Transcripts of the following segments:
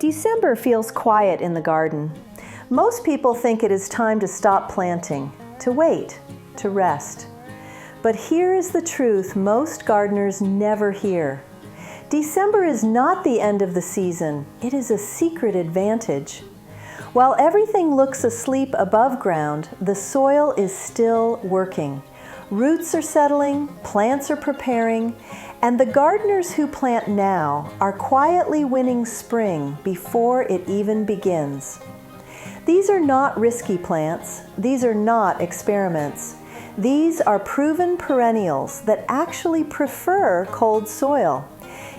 December feels quiet in the garden. Most people think it is time to stop planting, to wait, to rest. But here is the truth most gardeners never hear. December is not the end of the season, it is a secret advantage. While everything looks asleep above ground, the soil is still working. Roots are settling, plants are preparing, and the gardeners who plant now are quietly winning spring before it even begins. These are not risky plants. These are not experiments. These are proven perennials that actually prefer cold soil.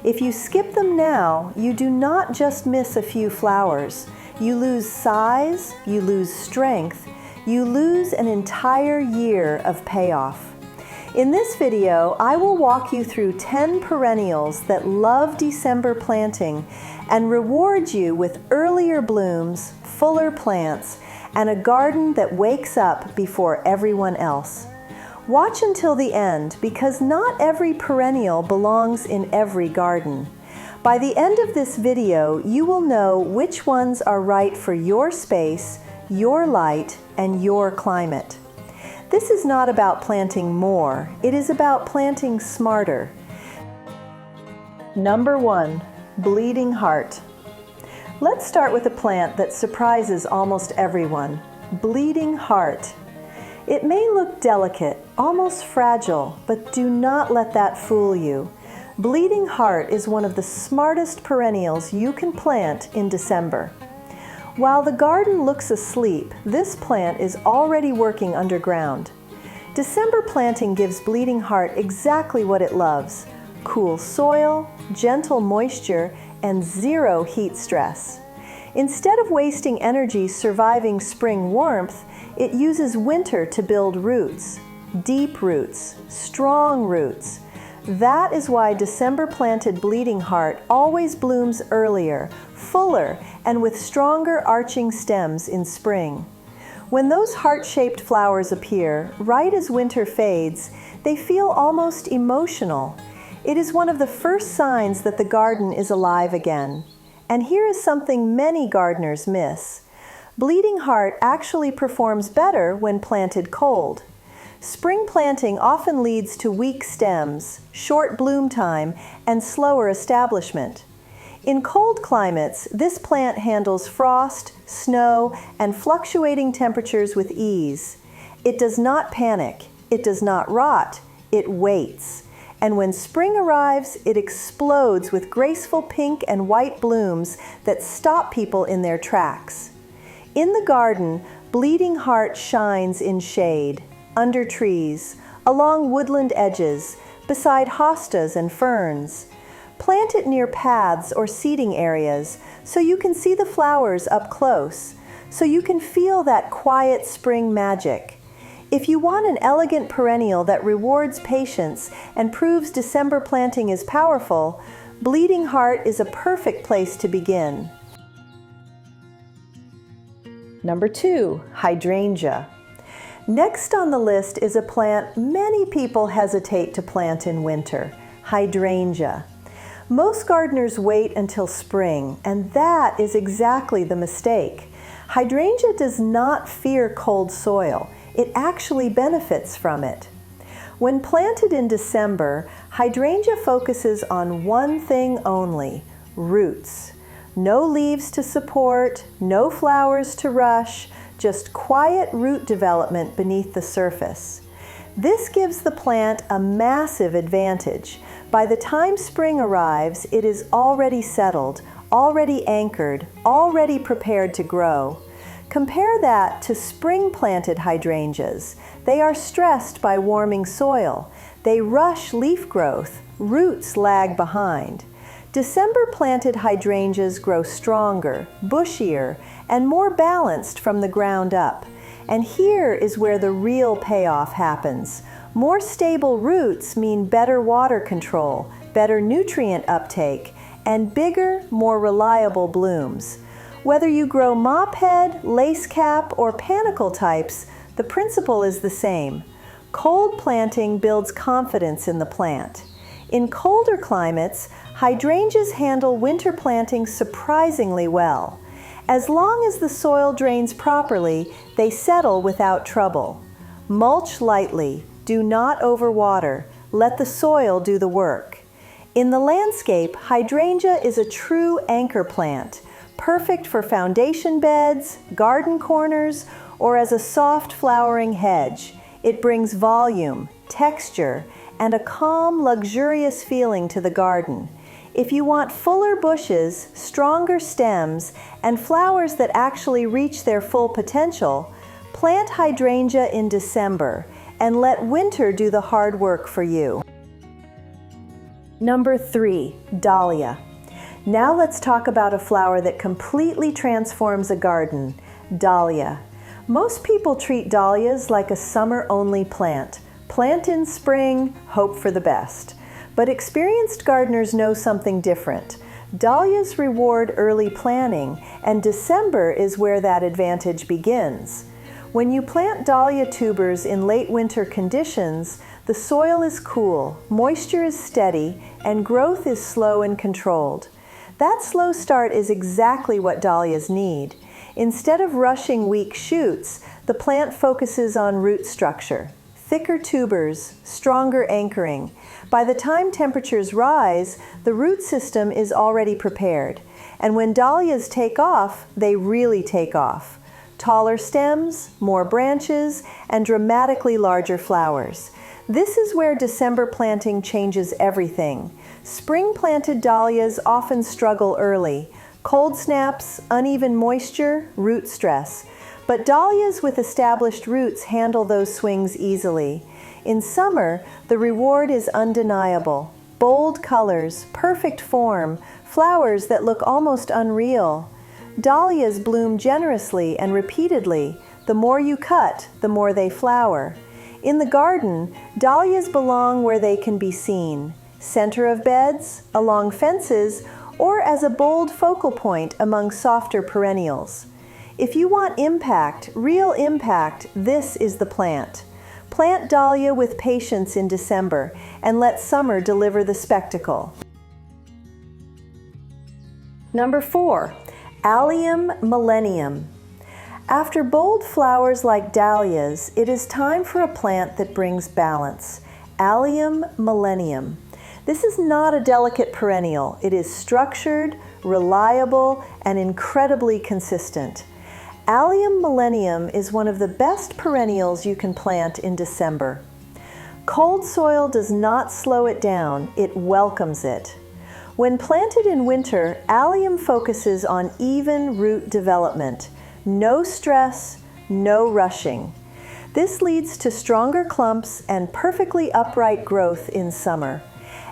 If you skip them now, you do not just miss a few flowers. You lose size, you lose strength, you lose an entire year of payoff. In this video, I will walk you through 10 perennials that love December planting and reward you with earlier blooms, fuller plants, and a garden that wakes up before everyone else. Watch until the end because not every perennial belongs in every garden. By the end of this video, you will know which ones are right for your space, your light, and your climate. This is not about planting more, it is about planting smarter. Number 1, bleeding heart. Let's start with a plant that surprises almost everyone, bleeding heart. It may look delicate, almost fragile, but do not let that fool you. Bleeding heart is one of the smartest perennials you can plant in December. While the garden looks asleep, this plant is already working underground. December planting gives bleeding heart exactly what it loves: cool soil, gentle moisture, and zero heat stress. Instead of wasting energy surviving spring warmth, it uses winter to build roots, deep roots, strong roots. That is why December planted bleeding heart always blooms earlier, fuller, and with stronger arching stems in spring. When those heart-shaped flowers appear, right as winter fades, they feel almost emotional. It is one of the first signs that the garden is alive again. And here is something many gardeners miss. Bleeding heart actually performs better when planted cold. Spring planting often leads to weak stems, short bloom time, and slower establishment. In cold climates, this plant handles frost, snow, and fluctuating temperatures with ease. It does not panic, it does not rot, it waits. And when spring arrives, it explodes with graceful pink and white blooms that stop people in their tracks. In the garden, bleeding heart shines in shade, under trees, along woodland edges, beside hostas and ferns. Plant it near paths or seating areas so you can see the flowers up close, so you can feel that quiet spring magic. If you want an elegant perennial that rewards patience and proves December planting is powerful, bleeding heart is a perfect place to begin. Number 2, hydrangea. Next on the list is a plant many people hesitate to plant in winter, hydrangea. Most gardeners wait until spring, and that is exactly the mistake. Hydrangea does not fear cold soil. It actually benefits from it. When planted in December, hydrangea focuses on one thing only: roots. No leaves to support, no flowers to rush, just quiet root development beneath the surface. This gives the plant a massive advantage. By the time spring arrives, it is already settled, already anchored, already prepared to grow. Compare that to spring-planted hydrangeas. They are stressed by warming soil. They rush leaf growth. Roots lag behind. December-planted hydrangeas grow stronger, bushier, and more balanced from the ground up. And here is where the real payoff happens. More stable roots mean better water control, better nutrient uptake, and bigger, more reliable blooms. Whether you grow mophead, lace cap, or panicle types, the principle is the same. Cold planting builds confidence in the plant. In colder climates, hydrangeas handle winter planting surprisingly well. As long as the soil drains properly, they settle without trouble. Mulch lightly, do not overwater, let the soil do the work. In the landscape, hydrangea is a true anchor plant, perfect for foundation beds, garden corners, or as a soft flowering hedge. It brings volume, texture, and a calm, luxurious feeling to the garden. If you want fuller bushes, stronger stems, and flowers that actually reach their full potential, plant hydrangea in December and let winter do the hard work for you. Number 3, dahlia. Now let's talk about a flower that completely transforms a garden, dahlia. Most people treat dahlias like a summer-only plant. Plant in spring, hope for the best. But experienced gardeners know something different. Dahlias reward early planting, and December is where that advantage begins. When you plant dahlia tubers in late winter conditions, the soil is cool, moisture is steady, and growth is slow and controlled. That slow start is exactly what dahlias need. Instead of rushing weak shoots, the plant focuses on root structure. Thicker tubers, stronger anchoring. By the time temperatures rise, the root system is already prepared. And when dahlias take off, they really take off. Taller stems, more branches, and dramatically larger flowers. This is where December planting changes everything. Spring-planted dahlias often struggle early. Cold snaps, uneven moisture, root stress. But dahlias with established roots handle those swings easily. In summer, the reward is undeniable. Bold colors, perfect form, flowers that look almost unreal. Dahlias bloom generously and repeatedly. The more you cut, the more they flower. In the garden, dahlias belong where they can be seen. Center of beds, along fences, or as a bold focal point among softer perennials. If you want impact, real impact, this is the plant. Plant dahlia with patience in December and let summer deliver the spectacle. Number 4, alium millennium. After bold flowers like dahlias, it is time for a plant that brings balance. Alium millennium. This is not a delicate perennial. It is structured, reliable, and incredibly consistent. Alium millennium is one of the best perennials you can plant in December. Cold soil does not slow it down, it welcomes it. When planted in winter, alium focuses on even root development. No stress, no rushing. This leads to stronger clumps and perfectly upright growth in summer.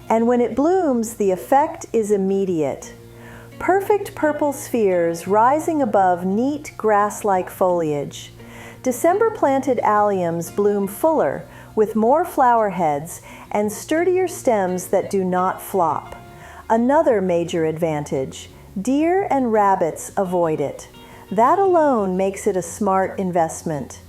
And when it blooms, the effect is immediate. Perfect purple spheres rising above neat grass-like foliage. December-planted alliums bloom fuller, with more flower heads and sturdier stems that do not flop. Another major advantage, deer and rabbits avoid it. That alone makes it a smart investment.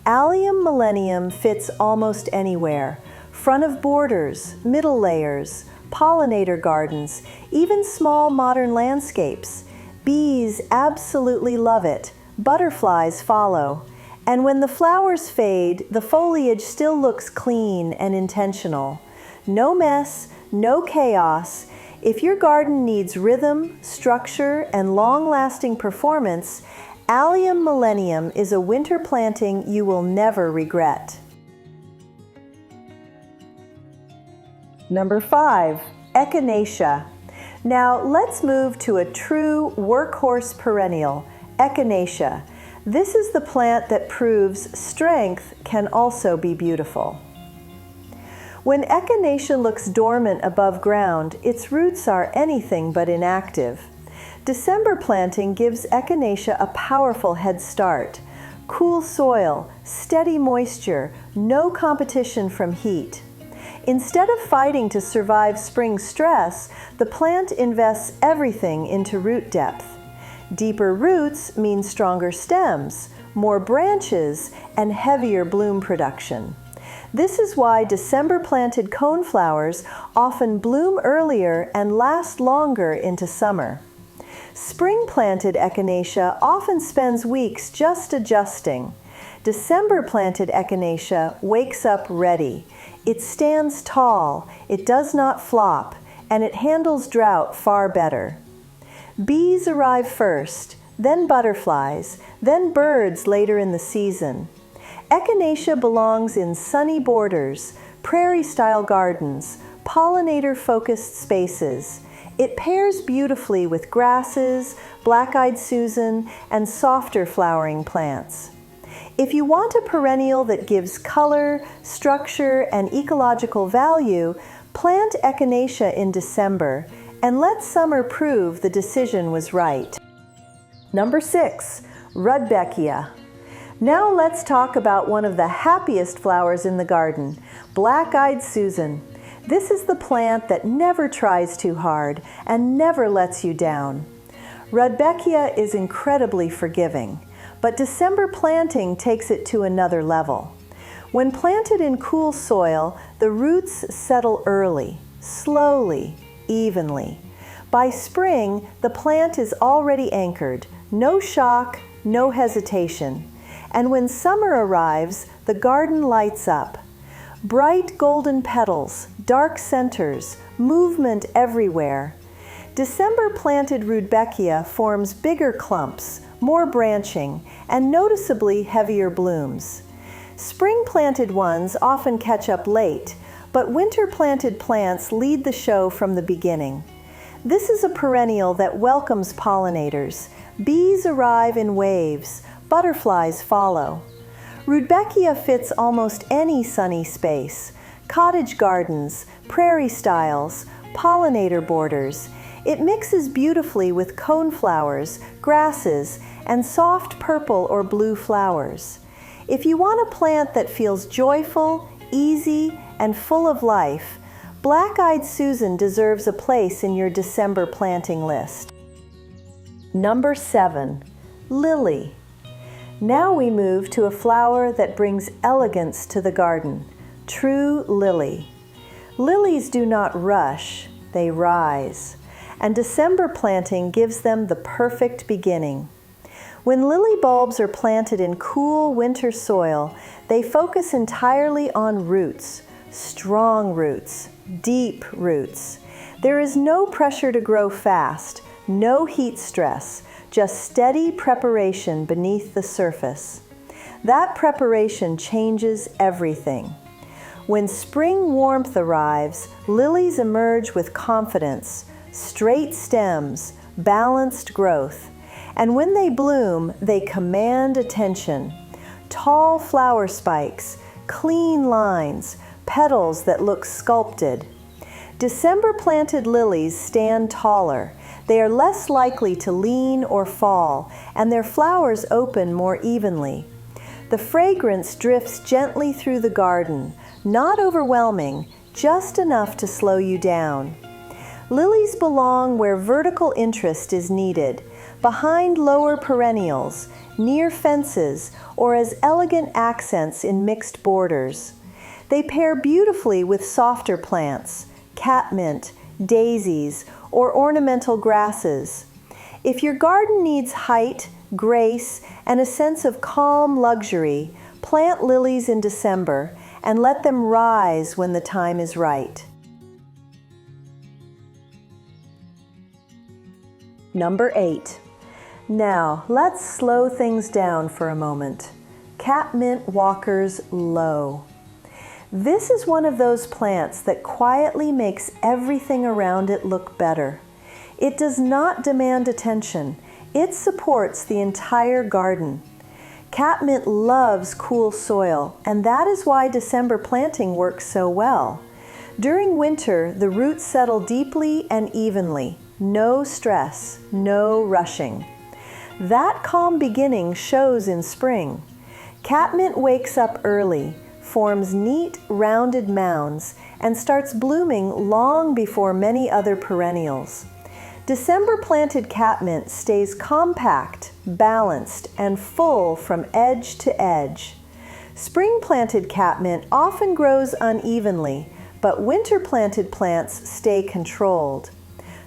Alium millennium fits almost anywhere. Front of borders, middle layers, pollinator gardens, even small modern landscapes. Bees absolutely love it. Butterflies follow. And when the flowers fade, the foliage still looks clean and intentional. No mess, no chaos. If your garden needs rhythm, structure, and long-lasting performance, Alium millennium is a winter planting you will never regret. Number 5, Echinacea. Now let's move to a true workhorse perennial, Echinacea. This is the plant that proves strength can also be beautiful. When Echinacea looks dormant above ground, its roots are anything but inactive. December planting gives Echinacea a powerful head start. Cool soil, steady moisture, no competition from heat. Instead of fighting to survive spring stress, the plant invests everything into root depth. Deeper roots mean stronger stems, more branches, and heavier bloom production. This is why December-planted coneflowers often bloom earlier and last longer into summer. Spring-planted Echinacea often spends weeks just adjusting. December-planted Echinacea wakes up ready. It stands tall, it does not flop, and it handles drought far better. Bees arrive first, then butterflies, then birds later in the season. Echinacea belongs in sunny borders, prairie-style gardens, pollinator-focused spaces. It pairs beautifully with grasses, black-eyed Susan, and softer flowering plants. If you want a perennial that gives color, structure, and ecological value, plant Echinacea in December and let summer prove the decision was right. Number 6, Rudbeckia. Now let's talk about one of the happiest flowers in the garden, black-eyed Susan. This is the plant that never tries too hard and never lets you down. Rudbeckia is incredibly forgiving, but December planting takes it to another level. When planted in cool soil, the roots settle early, slowly, evenly. By spring, the plant is already anchored, no shock, no hesitation. And when summer arrives, the garden lights up. Bright golden petals, dark centers, movement everywhere. December-planted Rudbeckia forms bigger clumps, more branching, and noticeably heavier blooms. Spring-planted ones often catch up late, but winter-planted plants lead the show from the beginning. This is a perennial that welcomes pollinators. Bees arrive in waves, butterflies follow. Rudbeckia fits almost any sunny space: cottage gardens, prairie styles, pollinator borders. It mixes beautifully with coneflowers, grasses, and soft purple or blue flowers. If you want a plant that feels joyful, easy, and full of life, Black-eyed Susan deserves a place in your December planting list. Number 7, Lily. Now we move to a flower that brings elegance to the garden, true lily. Lilies do not rush, they rise, and December planting gives them the perfect beginning. When lily bulbs are planted in cool winter soil, they focus entirely on roots, strong roots, deep roots. There is no pressure to grow fast, no heat stress, just steady preparation beneath the surface. That preparation changes everything. When spring warmth arrives, lilies emerge with confidence, straight stems, balanced growth. And when they bloom, they command attention. Tall flower spikes, clean lines, petals that look sculpted. December-planted lilies stand taller. They are less likely to lean or fall, and their flowers open more evenly. The fragrance drifts gently through the garden, not overwhelming, just enough to slow you down. Lilies belong where vertical interest is needed, behind lower perennials, near fences, or as elegant accents in mixed borders. They pair beautifully with softer plants, catmint, daisies, or ornamental grasses. If your garden needs height, grace, and a sense of calm luxury, plant lilies in December and let them rise when the time is right. Number 8. Now, let's slow things down for a moment. Catmint walkers low. This is one of those plants that quietly makes everything around it look better. It does not demand attention. It supports the entire garden. Catmint loves cool soil, and that is why December planting works so well. During winter, the roots settle deeply and evenly. No stress, no rushing. That calm beginning shows in spring. Catmint wakes up early, forms neat, rounded mounds, and starts blooming long before many other perennials. December-planted catmint stays compact, balanced, and full from edge to edge. Spring-planted catmint often grows unevenly, but winter-planted plants stay controlled.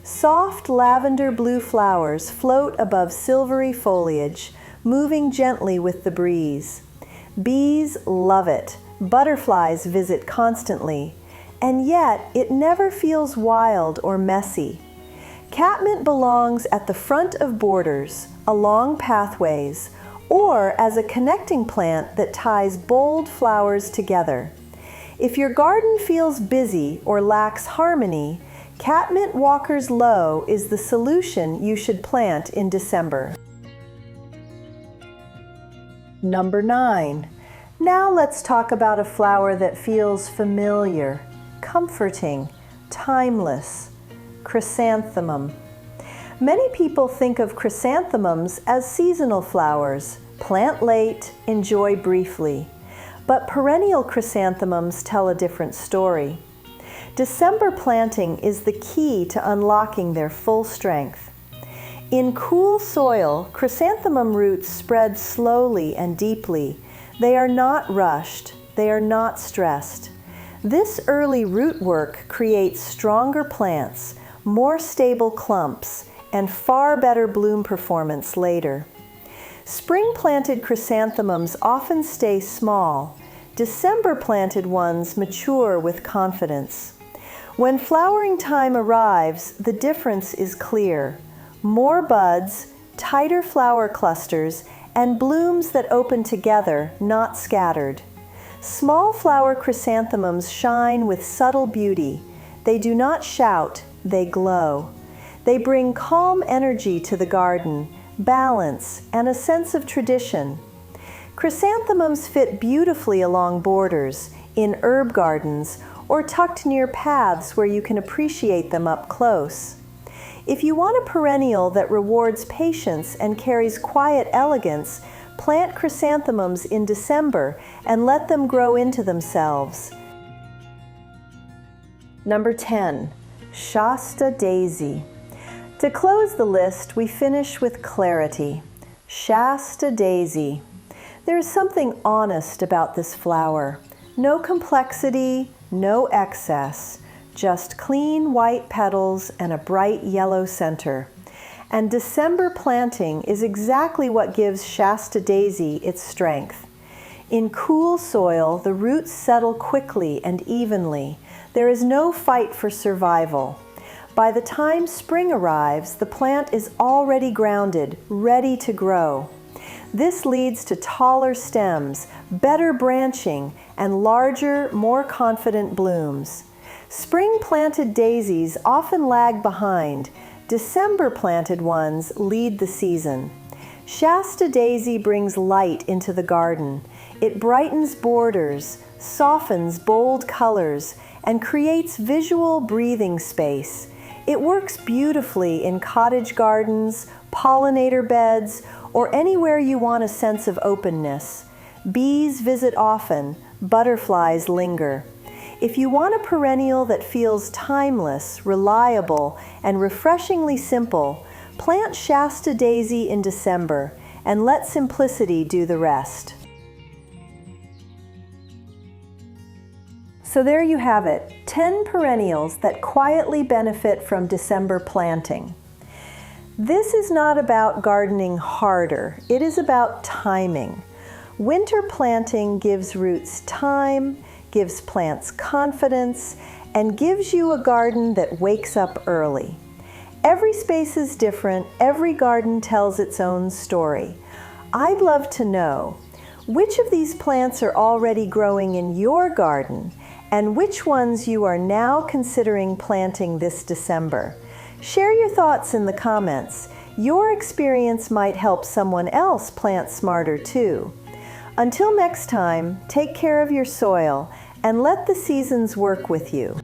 Soft lavender blue flowers float above silvery foliage, moving gently with the breeze. Bees love it. Butterflies visit constantly, and yet it never feels wild or messy. Catmint belongs at the front of borders, along pathways, or as a connecting plant that ties bold flowers together. If your garden feels busy or lacks harmony, Catmint Walker's Low is the solution you should plant in December. Number 9. Now let's talk about a flower that feels familiar, comforting, timeless. Chrysanthemum. Many people think of chrysanthemums as seasonal flowers, plant late, enjoy briefly. But perennial chrysanthemums tell a different story. December planting is the key to unlocking their full strength. In cool soil, chrysanthemum roots spread slowly and deeply. They are not rushed. They are not stressed. This early root work creates stronger plants, more stable clumps, and far better bloom performance later. Spring-planted chrysanthemums often stay small. December-planted ones mature with confidence. When flowering time arrives, the difference is clear. More buds, tighter flower clusters, and blooms that open together, not scattered. Small flower chrysanthemums shine with subtle beauty. They do not shout, they glow. They bring calm energy to the garden, balance, and a sense of tradition. Chrysanthemums fit beautifully along borders, in herb gardens, or tucked near paths where you can appreciate them up close. If you want a perennial that rewards patience and carries quiet elegance, plant chrysanthemums in December and let them grow into themselves. Number 10. Shasta Daisy. To close the list, we finish with clarity. Shasta Daisy. There is something honest about this flower. No complexity, no excess, just clean white petals and a bright yellow center. And December planting is exactly what gives Shasta Daisy its strength. In cool soil, the roots settle quickly and evenly. There is no fight for survival. By the time spring arrives, the plant is already grounded, ready to grow. This leads to taller stems, better branching, and larger, more confident blooms. Spring-planted daisies often lag behind. December-planted ones lead the season. Shasta Daisy brings light into the garden. It brightens borders, softens bold colors, and creates visual breathing space. It works beautifully in cottage gardens, pollinator beds, or anywhere you want a sense of openness. Bees visit often, butterflies linger. If you want a perennial that feels timeless, reliable, and refreshingly simple, plant Shasta Daisy in December and let simplicity do the rest. So there you have it, 10 perennials that quietly benefit from December planting. This is not about gardening harder, it is about timing. Winter planting gives roots time, gives plants confidence, and gives you a garden that wakes up early. Every space is different, every garden tells its own story. I'd love to know, which of these plants are already growing in your garden, and which ones you are now considering planting this December? Share your thoughts in the comments. Your experience might help someone else plant smarter too. Until next time, take care of your soil and let the seasons work with you.